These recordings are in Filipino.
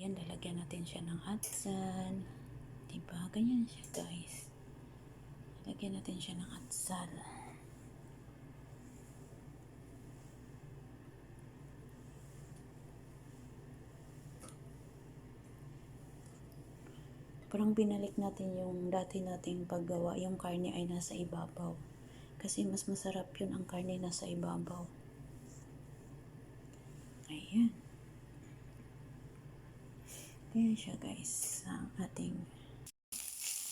ayan, lalagyan natin siya ng atsal. Diba? Ganyan siya, guys. Lagyan natin siya ng atsal. Parang binalik natin yung dati nating paggawa. Yung karne ay nasa ibabaw. Kasi mas masarap yun ang karne nasa ibabaw. Ayan. Ayan siya, guys. Ang ating...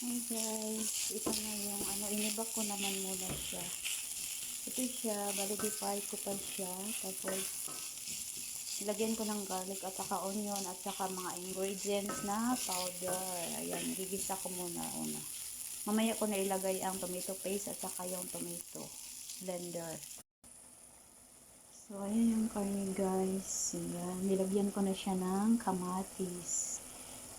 Hey guys, ito na yung inibak ko naman muna siya. Ito siya, validify ko pa siya. Tapos, lagyan ko ng garlic at saka onion at saka mga ingredients na powder. Ayan, gigisa ko muna una. Mamaya ko na ilagay ang tomato paste at saka yung tomato blender. So, ayan yung karne guys. Ayan, nilagyan ko na siya ng kamatis.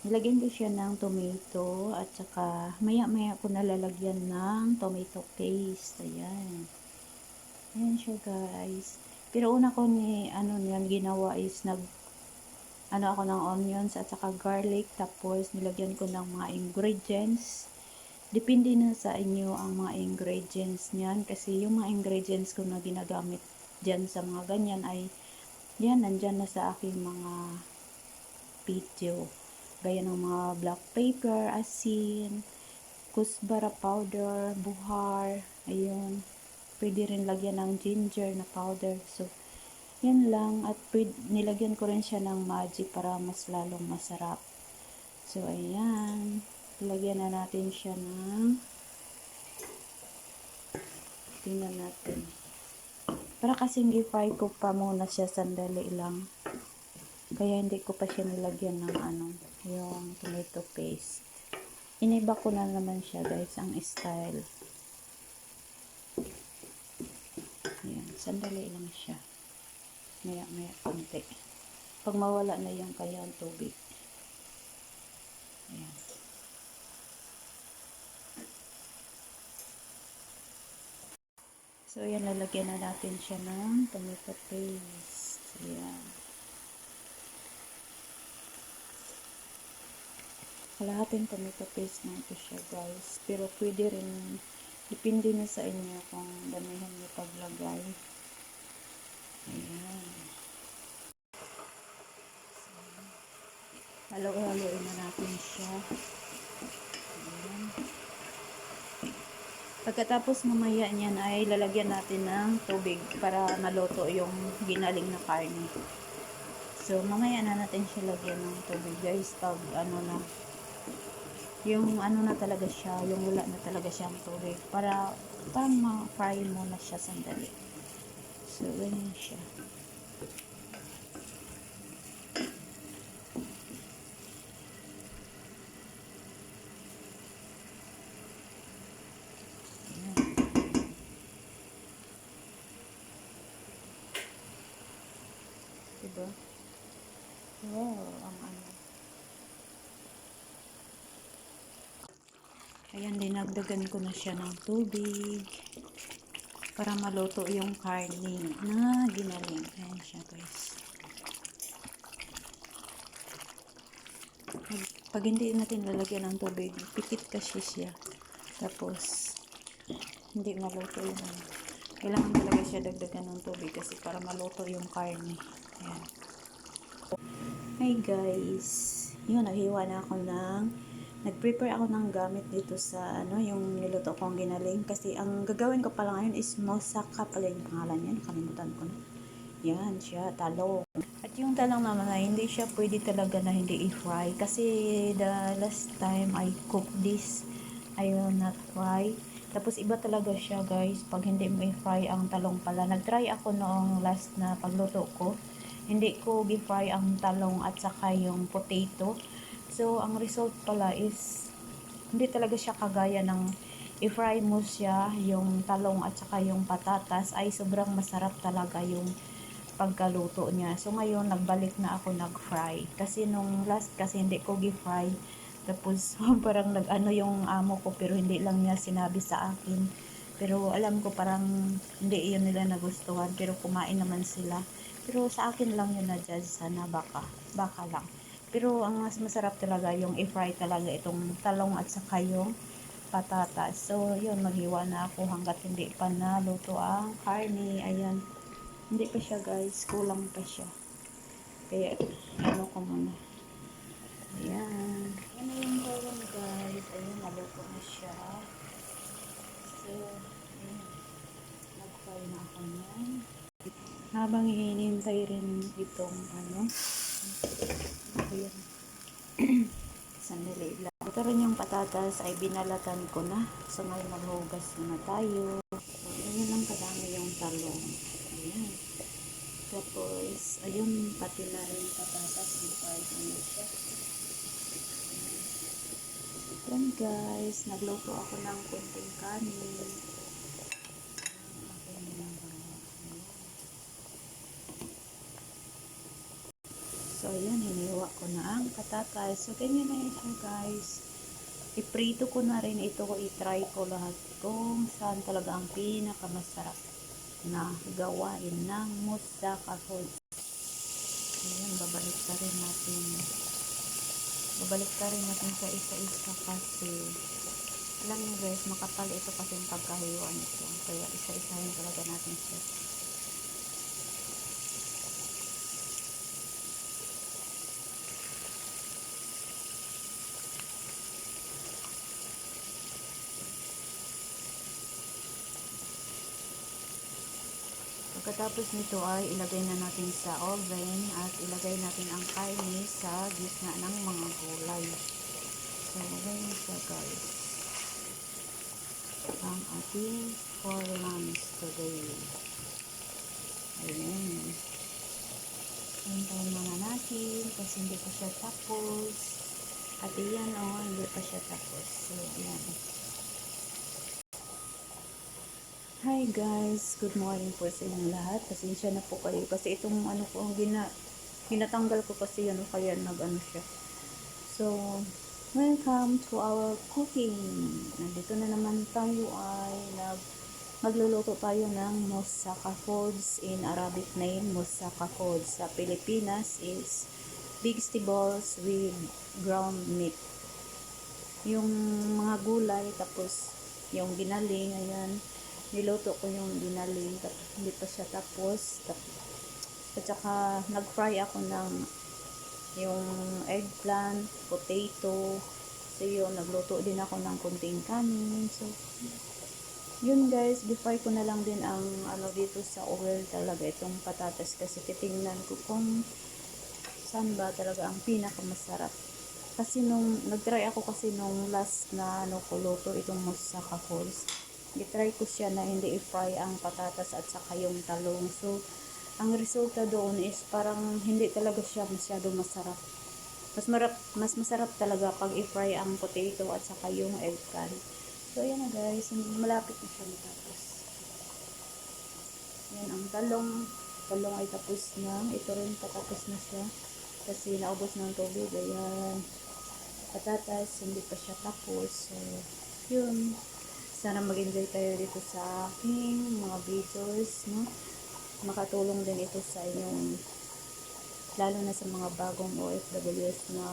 Nilagyan ko siya ng tomato at saka maya-maya ko nalalagyan ng tomato paste. Ayan. Ayan siya guys. Pero una ko niyan ginawa is ako ng onions at saka garlic, tapos nilagyan ko ng mga ingredients. Depende na sa inyo ang mga ingredients niyan kasi yung mga ingredients ko na ginagamit diyan sa mga ganyan ay yan, nandyan na sa aking mga video. Gaya ng mga black pepper, asin, kusbara powder, buhar, ayun. Pwede rin lagyan ng ginger na powder. So, yan lang. At nilagyan ko rin siya ng magic para mas lalong masarap. So, ayan. Lagyan na natin siya ng... Tingnan natin. Para kasing i-fry ko pa muna siya sandali lang. Kaya hindi ko pa siya nilagyan ng yung tomato paste. Iniba ko na naman siya guys, ang style. Ayan, sandali lang siya. Maya konti. Pag mawala na yung kayang tubig. Ayan. So, ayan, lalagyan na natin siya ng tomato paste. Ayan. Kalahating tomato paste na ito siya guys. Pero pwede rin, depende na sa inyo kung damihan niyo paglagay. Ayan. Halo-haloin na natin siya. Ayan. Pagkatapos mamaya niyan ay lalagyan natin ng tubig para maluto yung ginaling na karne. So, mamaya na natin siya lagyan ng tubig guys. Pag yung na talaga siya, yung wala na talaga siyang tubig. Para ma-fry muna siya sandali. So, ganyan siya. Diba? Wow, ang Ayan, dinagdagan ko na siya ng tubig para maluto yung karne na ginaling. Ayan siya guys. Pag hindi natin lalagyan ng tubig, pikit kasi siya. Tapos, hindi maluto yung kailangan talaga siya dagdagan ng tubig kasi para maluto yung karne. Ayan. Hi guys. Yun, naghiwa na ako nag-prepare ako ng gamit dito sa yung niluto kong ginaling. Kasi ang gagawin ko pala ngayon is moussaka pala yung pangalan niya. Nakalimutan ko na. Yan siya, talong. At yung talong naman na hindi siya pwede talaga na hindi i-fry. Kasi the last time I cooked this, I will not fry. Tapos iba talaga siya guys, pag hindi mo i-fry ang talong pala. Nag-try ako noong last na pagluto ko. Hindi ko i-fry ang talong at saka yung potato. So, ang result pala is, hindi talaga siya kagaya ng i-fry mo siya, yung talong at saka yung patatas, ay sobrang masarap talaga yung pagkaluto niya. So, ngayon, nagbalik na ako nag-fry. Kasi nung last, kasi hindi ko gi-fry. Tapos, parang nag-ano yung amo ko, pero hindi lang niya sinabi sa akin. Pero, alam ko parang hindi yun nila nagustuhan. Pero, kumain naman sila. Pero, sa akin lang yun na-judge sana baka lang. Pero ang mas masarap talaga yung i-fry talaga itong talong at saka yung patatas. So, yun, maghiwa na ako hanggat hindi pa naluto ang karne. Ayan, hindi pa siya guys, kulang pa siya. Kaya, ano ko muna. Ayan. Ayan na yung talong guys. Ayan, naluto na siya. So, ayan. Nag-fry na ako yan. Habang hinihintay rin itong ano. Ayan. Sandali lang. Ito rin yung patatas ay binalatan ko na. So, ngayon maghugas na tayo. So, ayan lang kadami yung talong. Ayan. Tapos, ayun, pati na rin patatas. Before ko na siya. Ayan guys, nagluto ako ng kunting kanin. So, ayan, hiniwa ko na ang patatas. So, ganyan na yun siya guys. Iprito ko na rin ito, i-try ko lahat kung saan talaga ang pinakamasarap na gawain ng moussaka food. Ayan, babalik ka rin natin. Babalik ka rin natin sa isa-isa kasi alam niyo guys, makapal ito kasi yung pagkahiwa nito. Kaya isa-isahin talaga natin siya. Pagkatapos nito ay ilagay na natin sa oven at ilagay natin ang karne sa gitna ng mga gulay. So, ganyan siya guys. Ang ating for lunch today. Ayan. Hintayin muna natin kasi hindi pa siya tapos. At iyan hindi pa siya tapos. So, ayan. Hi guys, good morning po sa inyong lahat. Pasensya na po kayo kasi itong ano ko, ginatanggal ko kasi yan kaya nag-ano siya. So, welcome to our cooking. Nandito na naman tayo ay magluluto tayo ng moussaka foods. In Arabic name, moussaka foods. Sa Pilipinas is vegetables with ground meat. Yung mga gulay, tapos yung ginaling, ayan. Niluto ko yung ginaling, hindi pa siya tapos. At saka, nag-fry ako ng yung eggplant, potato. So, yun, nagluto din ako ng kunting kanin. So, yun guys, before ko na lang din ang ano dito sa oil talaga, itong patatas. Kasi titingnan ko kung saan ba talaga ang pinakamasarap. Kasi nung, nag-try ako kasi nung last na ano ko luto, itong moussaka foods. I-try ko siya na hindi i-fry ang patatas at saka yung talong. So, ang resulta doon is parang hindi talaga siya masyado masarap. Mas masarap talaga pag i-fry ang potato at saka yung eggplant. So, ayan na guys. Malapit na siya matapos. Ayan, ang talong. Talong ay tapos na. Ito rin patapos na siya. Kasi naubos ng tubig. Ayan. Patatas, hindi pa siya tapos. So, yun. Sana mag-enjoy tayo dito sa aking mga videos, no? Makatulong din ito sa inyong, lalo na sa mga bagong OFWs na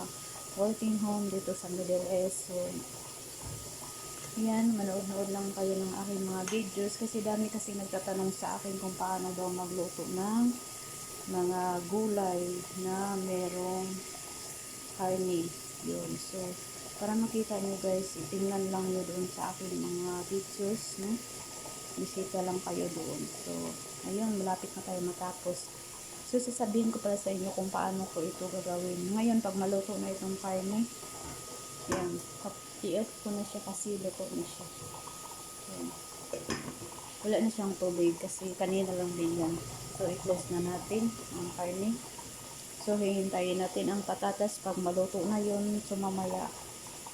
working home dito sa Middle East. So, yan, manood-nood lang kayo ng aking mga videos kasi dami kasi nagtatanong sa akin kung paano daw magluto ng mga gulay na merong karne. Yun. So, para makita nyo guys, tingnan lang nyo doon sa aking mga videos, no? Bisita lang kayo doon. So, ayun, malapit na tayo matapos. So, sasabihin ko pala sa inyo kung paano ko ito gagawin. Ngayon, pag maluto na itong karne, yan, i-off ko na siya kasi luto na siya. Yan. Wala na siyang tubig kasi kanina lang din yan. So, i-close na natin ang karne. So, hihintayin natin ang patatas. Pag maluto na yun, so mamaya,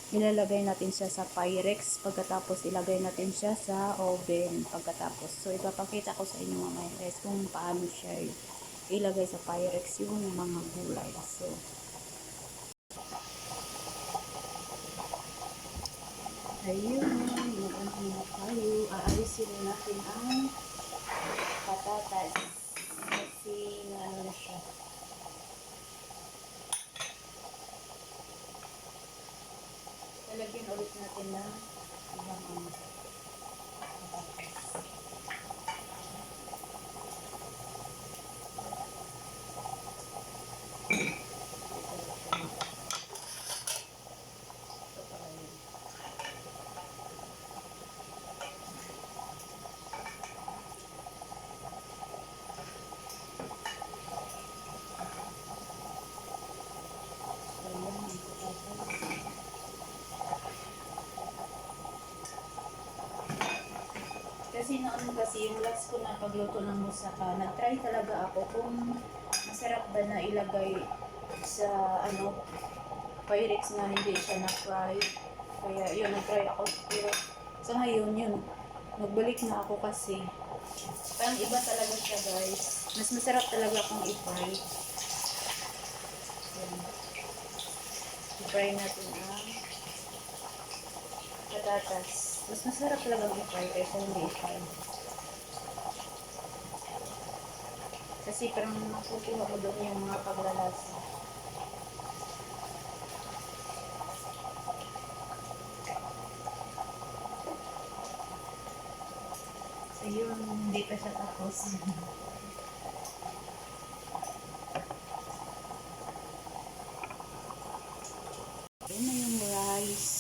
ilalagay natin siya sa Pyrex. Pagkatapos, ilagay natin siya sa oven. Pagkatapos, so, ipapakita ko sa inyo mamaya guys kung paano siya ilagay sa Pyrex yung mga gulay. So, ayun, mag-ano tayo. Aalisin natin ang patatas. Kasi, ano na siya. lalagyan ulit natin ng ibang patatas. Kasi noon kasi yung last ko na pagluto ng moussaka, nag-try talaga ako kung masarap ba na ilagay sa Pyrex na hindi siya na-fry. Kaya yun, nag-try ako. Pero sa ngayon yun, nagbalik na ako kasi parang iba talaga siya guys. Mas masarap talaga kung i-fry. Yan. I-fry natin ang patatas. Mas masarap talaga i-fry kaysa hindi i-fry. Kasi parang makukuha mo doon yung mga paglalasa. So yun, hindi pa siya tapos. Yun na yung rice.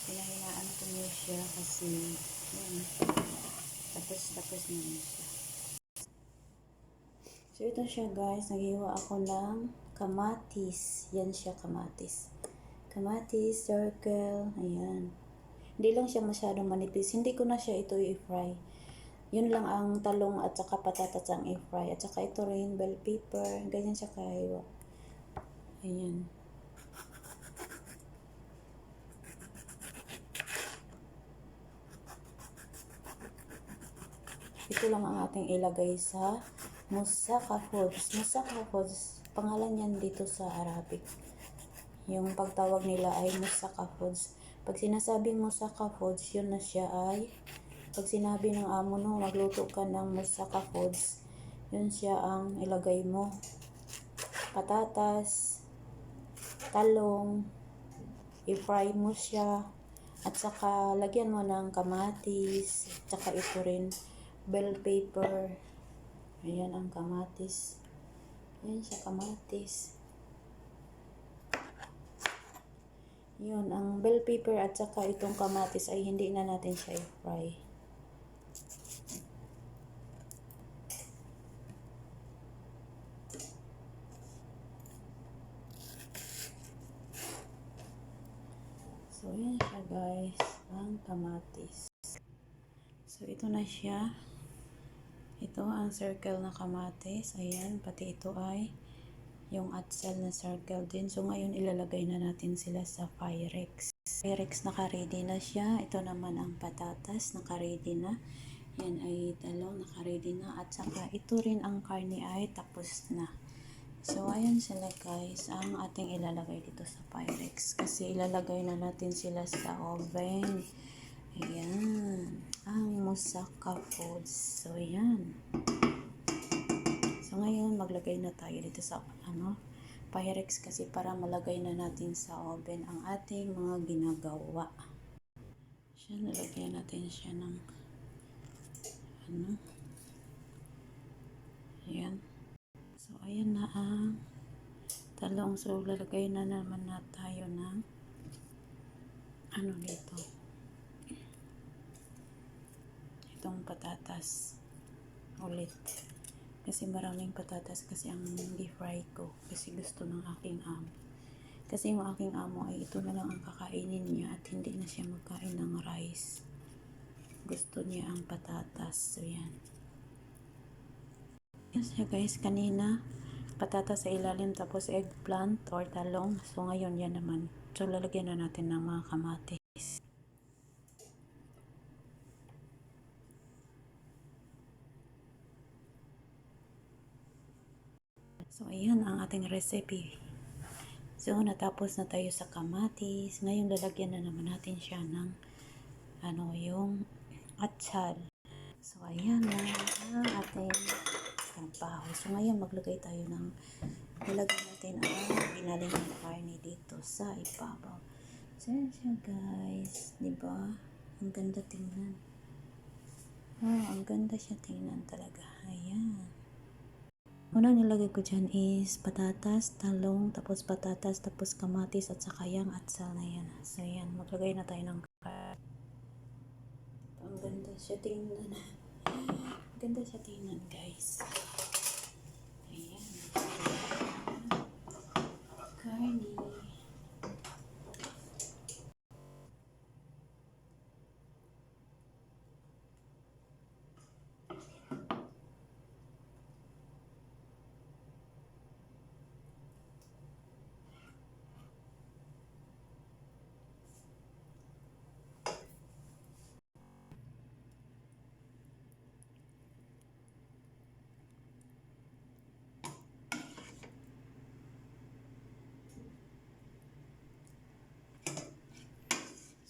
Pinahinaan ko niya siya kasi yun, tapos na niya siya. So ito siya guys, naghiwa ako ng kamatis. Yan siya kamatis. Kamatis, circle, ayan. Hindi lang siya masyadong manipis. Hindi ko na siya ito i-fry. Yun lang ang talong at saka patatas ang i-fry. At saka ito rin, bell pepper. Ganyan siya kahiwa. Ayan. Ito lang ang ating ilagay sa moussaka foods. Moussaka foods, pangalan yan dito sa Arabic. Yung pagtawag nila ay moussaka foods. Pag sinasabing moussaka foods, yun na siya ay, pag sinabi ng amo no, magluto ka ng moussaka foods, yun siya ang ilagay mo. Patatas, talong, i-fry mo siya, at saka lagyan mo ng kamatis, at saka ito rin, bell pepper. Ayan ang kamatis. Ayan siya kamatis. Yun, ang bell pepper at saka itong kamatis ay hindi na natin siya i-fry. So, ayan siya guys, ang kamatis. So, ito na siya. Ito ang circle na kamatis. Ayan, pati ito ay yung atsal na circle din. So, ngayon ilalagay na natin sila sa Pyrex. Pyrex naka-ready na siya. Ito naman ang patatas, naka-ready na. Yan ay talong, naka-ready na. At saka ito rin ang karne ay tapos na. So, ayan sila guys, ang ating ilalagay dito sa Pyrex. Kasi ilalagay na natin sila sa oven. Ayan, ang moussaka foods. So, ayan. So, ngayon, maglagay na tayo dito sa, Pyrex kasi para malagay na natin sa oven ang ating mga ginagawa. Siya, nalagyan natin siya ng, ayan. So, ayan na ang talong. So, lalagay na naman na tayo ng, dito. Itong patatas ulit kasi maraming patatas kasi ang i-fry ko kasi gusto ng aking amo, kasi yung aking amo ay ito na lang ang kakainin niya at hindi na siya magkain ng rice, gusto niya ang patatas. So yan siya guys, kanina patatas sa ilalim tapos eggplant or talong. So ngayon yan naman, so lalagyan na natin ng mga kamatis. So, ayan ang ating recipe. So, natapos na tayo sa kamatis. Ngayon, lalagyan na naman natin siya ng yung atsal. So, ayan na ang ating trabaho. So, ngayon, maglagay tayo ng, nilagay natin ang binaling ng karne dito sa ibabaw. So, yan siya guys. Diba? Ang ganda tingnan. Ang ganda siya tingnan talaga. Ayan. Unang nilagay ko dyan is patatas, talong, tapos patatas, tapos kamatis, at saka yung atsal na yan. So, yan. Maglagay na tayo ng ang ganda siya tingnan. Ang ganda siya tingnan guys. Ayan. Karni.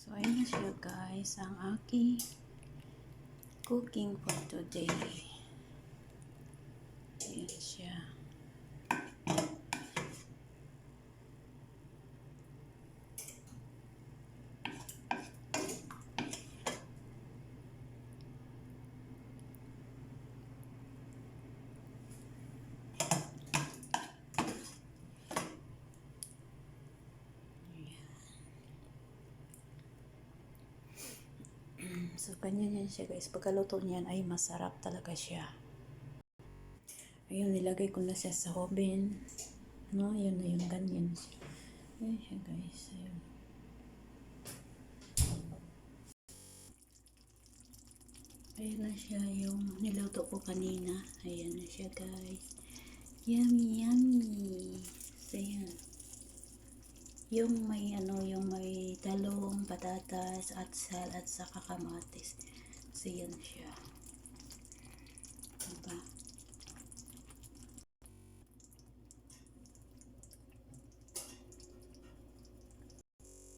So, ayun na siya guys, ang aking cooking for today. Ayan siya. So, ganyan yan siya guys. Pagkaluto niyan ay masarap talaga siya. Ayun, nilagay ko na siya sa oven. No, ayun na yung ganyan siya. Ayun siya guys. Ayun. Ayun na siya yung niluto ko kanina. Ayan na siya guys. Yummy, yummy. So, yan. Yung may yung may talong, patatas, atsal, at saka kamatis. So, yan siya.